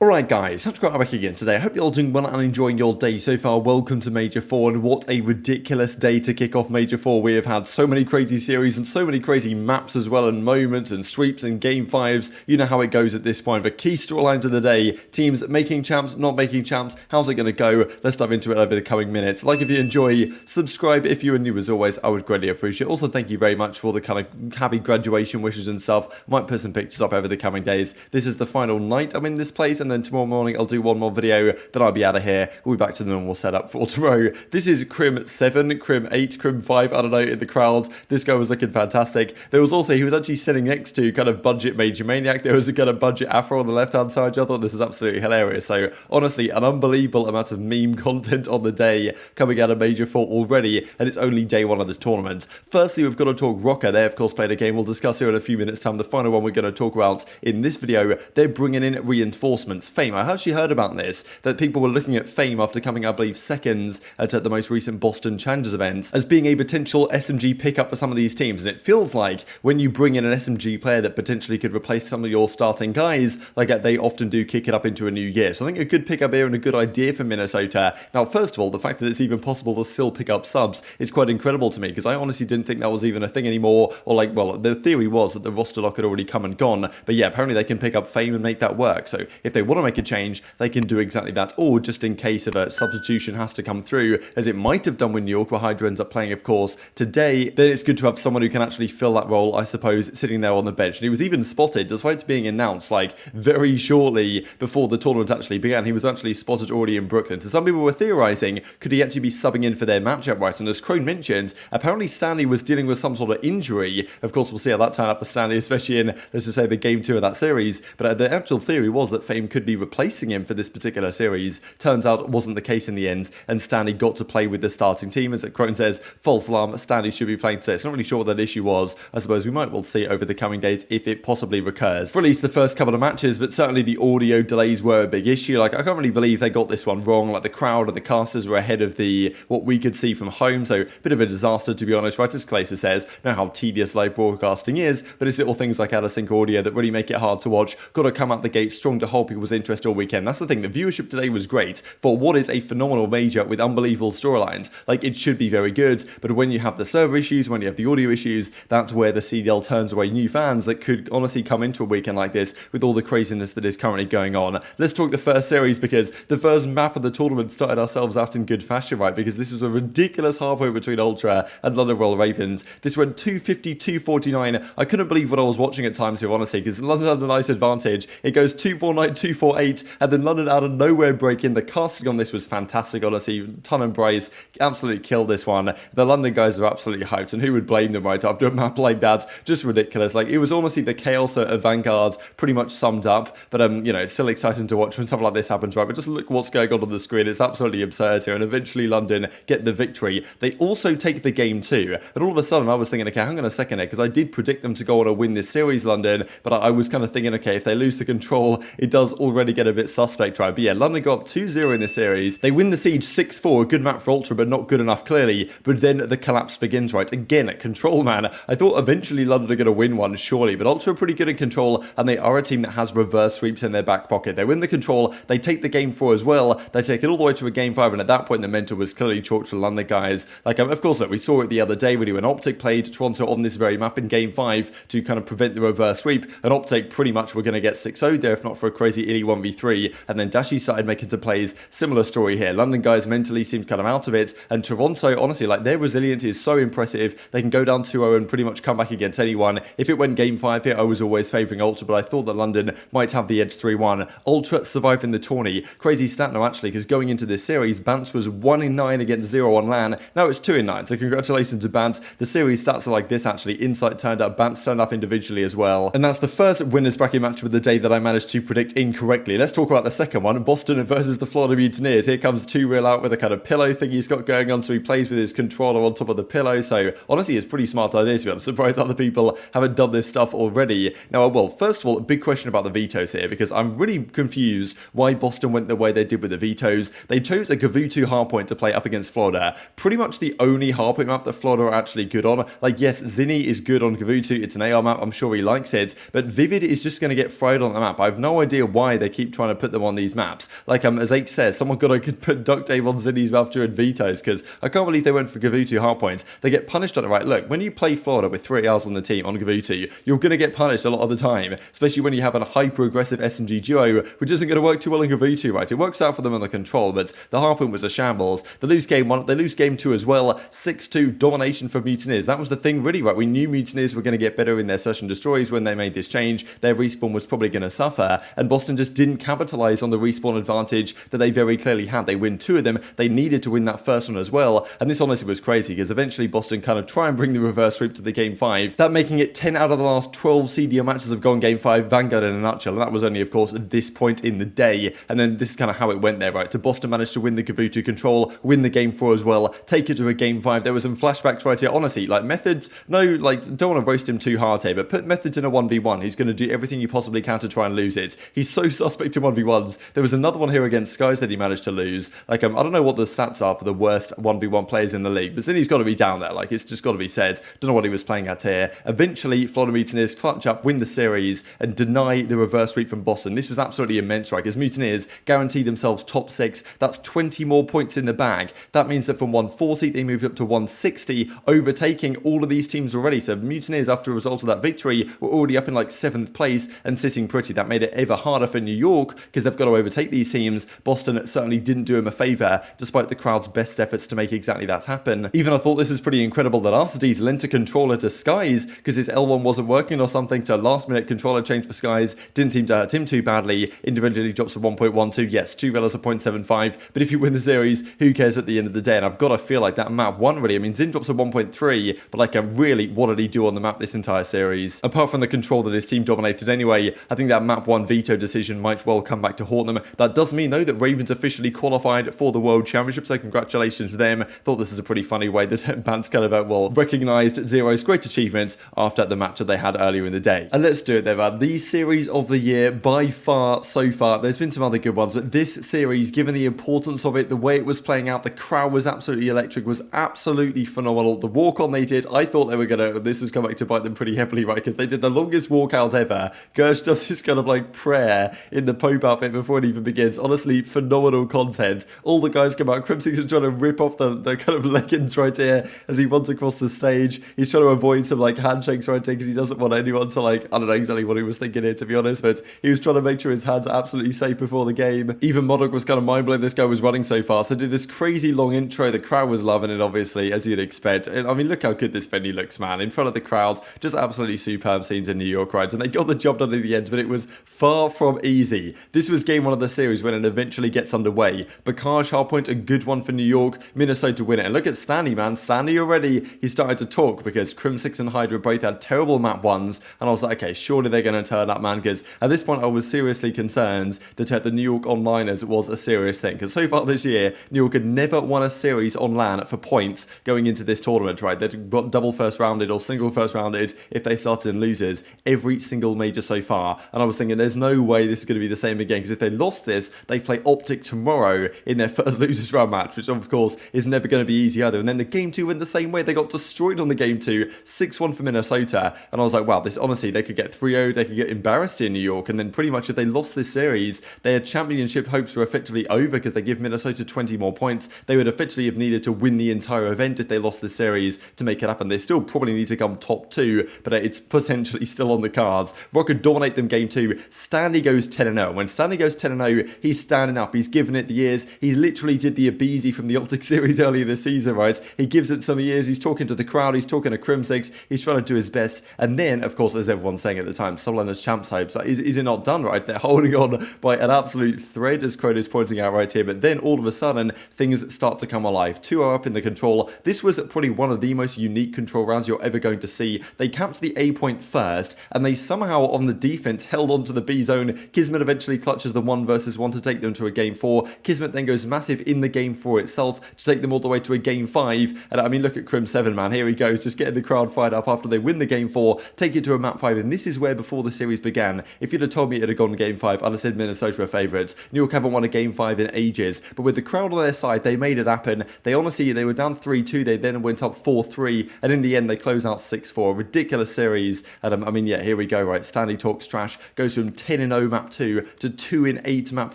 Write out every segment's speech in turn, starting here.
Alright guys, TacticalRab back again today. I hope you're all doing well and enjoying your day so far. Welcome to Major 4, and what a ridiculous day to kick off Major 4. We have had so many crazy series and so many crazy maps as well, and moments and sweeps and game 5s. You know how it goes at this point, but key storylines of the day: teams making champs, not making champs. How's it going to go? Let's dive into it over the coming minutes. Like if you enjoy, subscribe if you are new as always, I would greatly appreciate it. Also, thank you very much for the kind of happy graduation wishes and stuff. Might put some pictures up over the coming days. This is the final night I'm in this place, and then tomorrow morning I'll do one more video, then I'll be out of here. We'll be back to the normal setup for tomorrow. This is Crim 7, Crim 8, Crim 5, I don't know, in the crowd. This guy was looking fantastic. There was also, he was actually sitting next to kind of budget Major Maniac. There was a kind of budget Afro on the left hand side. I thought this is absolutely hilarious. So honestly, an unbelievable amount of meme content on the day coming out of Major 4 already, and it's only day 1 of the tournament. Firstly, we've got to talk Rokkr. They of course played a game we'll discuss here in a few minutes time. The final one we're going to talk about in this video. They're bringing in reinforcements. FaZe, I actually heard about this, that people were looking at FaZe after coming, I believe, seconds at the most recent Boston Challengers events as being a potential SMG pickup for some of these teams. And it feels like when you bring in an SMG player that potentially could replace some of your starting guys, like they often do kick it up into a new year. So I think a good pickup here and a good idea for Minnesota. Now, first of all, the fact that it's even possible to still pick up subs is quite incredible to me, because I honestly didn't think that was even a thing anymore. Or like, well, the theory was that the roster lock had already come and gone. But yeah, apparently they can pick up FaZe and make that work. So if they want to make a change, they can do exactly that, or just in case of a substitution has to come through, as it might have done with New York, where Hydra ends up playing, of course, today, then it's good to have someone who can actually fill that role, I suppose, sitting there on the bench. And he was even spotted, despite being announced, like, very shortly before the tournament actually began. He was actually spotted already in Brooklyn. So some people were theorizing, could he actually be subbing in for their matchup, right? And as Crone mentioned, apparently Standy was dealing with some sort of injury. Of course, we'll see how that turned out for Standy, especially in, let's just say, the game 2 of that series. But the actual theory was that FaZe could be replacing him for this particular series. Turns out it wasn't the case in the end, and Standy got to play with the starting team. As Crone says, false alarm, Standy should be playing today. So not really sure what that issue was. I suppose we might well see over the coming days if it possibly recurs. For at least the first couple of matches, but certainly the audio delays were a big issue. Like, I can't really believe they got this one wrong. Like, the crowd and the casters were ahead of what we could see from home, so a bit of a disaster, to be honest, right? As Claser says, know how tedious live broadcasting is, but it's little things like out-of-sync audio that really make it hard to watch. Got to come out the gate strong to hold people's interest all weekend. That's the thing. The viewership today was great for what is a phenomenal major with unbelievable storylines. Like, it should be very good, but when you have the server issues, when you have the audio issues, that's where the CDL turns away new fans that could honestly come into a weekend like this with all the craziness that is currently going on. Let's talk the first series, because the first map of the tournament started ourselves out in good fashion, right? Because this was a ridiculous halfway between Ultra and London Royal Ravens. This went 250, 249. I couldn't believe what I was watching at times here, honestly, because London had a nice advantage. It goes 249, 248, and then London out of nowhere break in. The casting on this was fantastic, honestly. Ton and Bryce absolutely killed this one. The London guys are absolutely hyped, and who would blame them, right, after a map like that? Just ridiculous. Like, it was honestly the chaos of Vanguard pretty much summed up, but you know, it's still exciting to watch when something like this happens, right? But just look what's going on the screen. It's absolutely absurd here, and eventually London get the victory. They also take the game too, and all of a sudden I was thinking, okay, hang on a second here, because I did predict them to go on and win this series, London, but I was kind of thinking, okay, if they lose the control, it does already get a bit suspect, right? But yeah, London got up 2-0 in this series. They win the siege 6-4, a good map for Ultra, but not good enough, clearly. But then the collapse begins, right? Again, at control, man. I thought eventually London are going to win one, surely, but Ultra are pretty good in control, and they are a team that has reverse sweeps in their back pocket. They win the control, they take the game 4 as well, they take it all the way to a game 5, and at that point, the mentor was clearly chalked for London guys. Like, of course, look, we saw it the other day when Optic played Toronto on this very map in game 5 to kind of prevent the reverse sweep, and Optic pretty much were going to get 6-0'd there, if not for a crazy illy 1v3, and then Dashi started making some plays. Similar story here. London guys mentally seemed kind of out of it, and Toronto, honestly, like, their resilience is so impressive. They can go down 2-0 and pretty much come back against anyone. If it went game 5 here, I was always favouring Ultra, but I thought that London might have the edge 3-1. Ultra survived in the tourney. Crazy stat now, actually, because going into this series, Bance was 1-9 against 0 on LAN. Now it's 2-9, so congratulations to Bance. The series stats are like this, actually. Insight turned up, Bance turned up individually as well. And that's the first winners bracket match of the day that I managed to predict incorrectly. Let's talk about the second one, Boston versus the Florida Mutineers. Here comes 2Real out with a kind of pillow thing he's got going on, so he plays with his controller on top of the pillow. So honestly, it's a pretty smart idea, to be honest. Surprised other people haven't done this stuff already. Now, well, first of all, a big question about the vetoes here, because I'm really confused why Boston went the way they did with the vetoes. They chose a Gavutu hardpoint to play up against Florida. Pretty much the only hardpoint map that Florida are actually good on. Like, yes, Zinni is good on Gavutu. It's an AR map. I'm sure he likes it. But Vivid is just going to get fried on the map. I have no idea why why they keep trying to put them on these maps. Like as Ake says, someone could put duct tape on Zinni's mouth during vetoes, because I can't believe they went for Gavutu hardpoint. They get punished on it, right? Look, when you play Florida with 3 hours on the team on Gavutu, you're going to get punished a lot of the time, especially when you have a hyper-aggressive SMG duo, which isn't going to work too well in Gavutu, right? It works out for them on the control, but the hardpoint was a shambles. They lose game 1, they lose game 2 as well. 6-2 domination for Mutineers. That was the thing, really, right? We knew Mutineers were going to get better in their search and destroys when they made this change. Their respawn was probably going to suffer, and Boston just didn't capitalize on the respawn advantage that they very clearly had. They win 2 of them. They needed to win that first one as well, and this honestly was crazy, because eventually Boston kind of try and bring the reverse sweep to the game 5. That making it 10 out of the last 12 CDL matches have gone game 5. Vanguard in a nutshell, and that was only, of course, at this point in the day. And then this is kind of how it went there, right? So Boston managed to win the Gavutu control, win the game 4 as well, take it to a game 5. There was some flashbacks right here. Honestly, like Methods, no, like, don't want to roast him too hard here, but put Methods in a 1v1. He's going to do everything he possibly can to try and lose it. He's so suspect in 1v1s. There was another one here against Skies that he managed to lose. Like, I don't know what the stats are for the worst 1v1 players in the league, but then he's got to be down there. Like, it's just got to be said. Don't know what he was playing at here. Eventually, Florida Mutineers clutch up, win the series, and deny the reverse sweep from Boston. This was absolutely immense, right? Because Mutineers guarantee themselves top 6. That's 20 more points in the bag. That means that from 140, they moved up to 160, overtaking all of these teams already. So Mutineers, after a result of that victory, were already up in like 7th place and sitting pretty. That made it ever harder for New York, because they've got to overtake these teams. Boston certainly didn't do him a favour, despite the crowd's best efforts to make exactly that happen. Even I thought this is pretty incredible that Arcitys lent a controller to Skies, because his L1 wasn't working or something, so last minute controller change for Skies didn't seem to hurt him too badly. Individually drops to 1.12, yes, 2 Velas of 0.75, but if you win the series, who cares at the end of the day? And I've got to feel like that map won really. I mean, Zin drops a 1.3, but like, really, what did he do on the map this entire series? Apart from the control that his team dominated anyway, I think that map 1 veto decision might well come back to haunt them. That does mean, though, that Ravens officially qualified for the World Championship, so congratulations to them. Thought this is a pretty funny way that Bance kind of, well, recognised Zero's great achievements after the match that they had earlier in the day. And let's do it there, man. The series of the year, by far, so far. There's been some other good ones, but this series, given the importance of it, the way it was playing out, the crowd was absolutely electric, was absolutely phenomenal. The walk-on they did, I thought they were going to, this was coming to bite them pretty heavily, right? Because they did the longest walkout ever. Gersh does this kind of like prayer in the Pope outfit before it even begins. Honestly, phenomenal content. All the guys come out. Crimsix is trying to rip off the kind of leggings right here as he runs across the stage. He's trying to avoid some like handshakes right here because he doesn't want anyone to like, I don't know exactly what he was thinking here, to be honest, but he was trying to make sure his hands are absolutely safe before the game. Even Modok was kind of mind-blown. This guy was running so fast. They did this crazy long intro. The crowd was loving it, obviously, as you'd expect. And, I mean, look how good this venue looks, man. In front of the crowd, just absolutely superb scenes in New York, right? And they got the job done at the end, but it was far from easy. This was game 1 of the series when it eventually gets underway. Bakaj hardpoint, a good one for New York. Minnesota win it. And look at Standy, man. Standy already, he started to talk because Crim6 and Hydra both had terrible map 1s. And I was like, okay, surely they're going to turn up, man. Because at this point, I was seriously concerned that the New York Onliners was a serious thing. Because so far this year, New York had never won a series on LAN for points going into this tournament, right? They'd got double first rounded or single first rounded if they started in losers every single major so far. And I was thinking, there's no way this is going to be the same again, because if they lost this, they play Optic tomorrow in their first losers round match, which of course is never going to be easy either. And then the game 2 went the same way. They got destroyed on the game 2, 6-1 for Minnesota. And I was like, wow, this honestly, they could get 3-0, they could get embarrassed in New York. And then pretty much if they lost this series, their championship hopes were effectively over, because they give Minnesota 20 more points. They would effectively have needed to win the entire event if they lost this series to make it happen. They still probably need to come top 2, but it's potentially still on the cards. Rokkr dominate them game 2. Standy goes 10-0. When Standy goes 10-0, he's standing up. He's giving it the ears. He literally did the aBeZy from the Optic series earlier this season, right? He gives it some ears. He's talking to the crowd. He's talking to Crim6. He's trying to do his best. And then, of course, as everyone's saying at the time, Solomon's champs hopes. Is it not done, right? They're holding on by an absolute thread, as Croto's pointing out right here. But then all of a sudden, things start to come alive. 2 are up in the control. This was probably one of the most unique control rounds you're ever going to see. They camped the A point first, and they somehow on the defense held on to the B zone. Kismet eventually clutches the 1 versus 1 to take them to a game 4. Kismet then goes massive in the game 4 itself to take them all the way to a game 5. And I mean, look at Crim 7, man. Here he goes, just getting the crowd fired up after they win the game 4, take it to a map 5. And this is where, before the series began, if you'd have told me it had gone game 5, I'd have said Minnesota are favourites. New York haven't won a game 5 in ages, but with the crowd on their side, they made it happen. They honestly, they were down 3-2, they then went up 4-3, and in the end, they close out 6-4. Ridiculous series. And I mean, yeah, here we go, right? Standy talks trash, goes from 10-0 map 2 to 2 in 8 map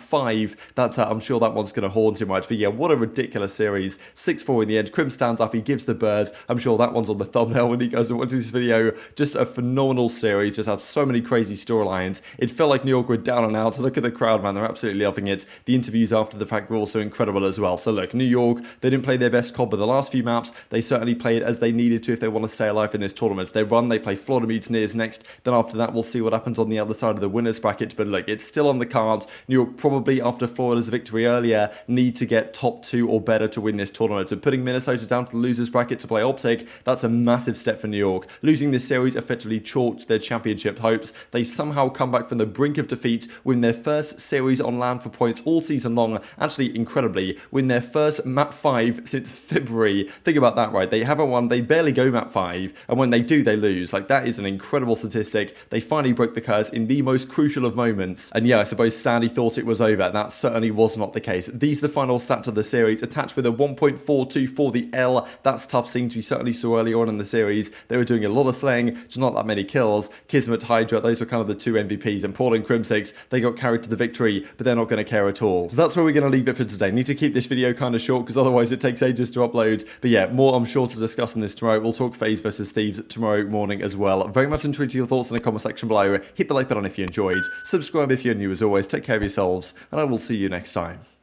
5. That's I'm sure that one's going to haunt him, right? But yeah, what a ridiculous series. 6-4 in the end. Crim stands up, he gives the bird. I'm sure that one's on the thumbnail when you guys are watching this video. Just a phenomenal series, just had so many crazy storylines. It felt like New York were down and out. Look at the crowd, man, they're absolutely loving it. The interviews after the fact were also incredible as well. So look, New York, they didn't play their best COD, but the last few maps, they certainly played as they needed to if they want to stay alive in this tournament. They run, they play Florida Mutineers next, then after that we'll see what happens on the other side of the winners bracket, but look, it's still on the cards. New York probably, after Florida's victory earlier, need to get top 2 or better to win this tournament. And putting Minnesota down to the losers bracket to play Optic, that's a massive step for New York. Losing this series effectively chalked their championship hopes. They somehow come back from the brink of defeat, win their first series on land for points all season long, actually incredibly, win their first map 5 since February. Think about that, right? They haven't won, they barely go map 5, and when they do, they lose. Like, that is an incredible statistic. They finally broke the curse in the most crucial of moments. And yeah, I suppose Standy thought it was over. That certainly was not the case. These are the final stats of the series, attached with a 1.42 for the L. That's tough scenes we certainly saw early on in the series. They were doing a lot of slaying, just not that many kills. Kismet, Hydra, those were kind of the 2 MVPs, and Paul and Crimsix, they got carried to the victory, but they're not going to care at all. So that's where we're going to leave it for today. Need to keep this video kind of short, because otherwise it takes ages to upload. But yeah, more I'm sure to discuss on this tomorrow. We'll talk FaZe versus Thieves tomorrow morning as well. Very much intrigued to your thoughts in the comment section below. Hit the like button if you enjoyed. Subscribe if you're new as always. Take care of yourselves, and I will see you next time.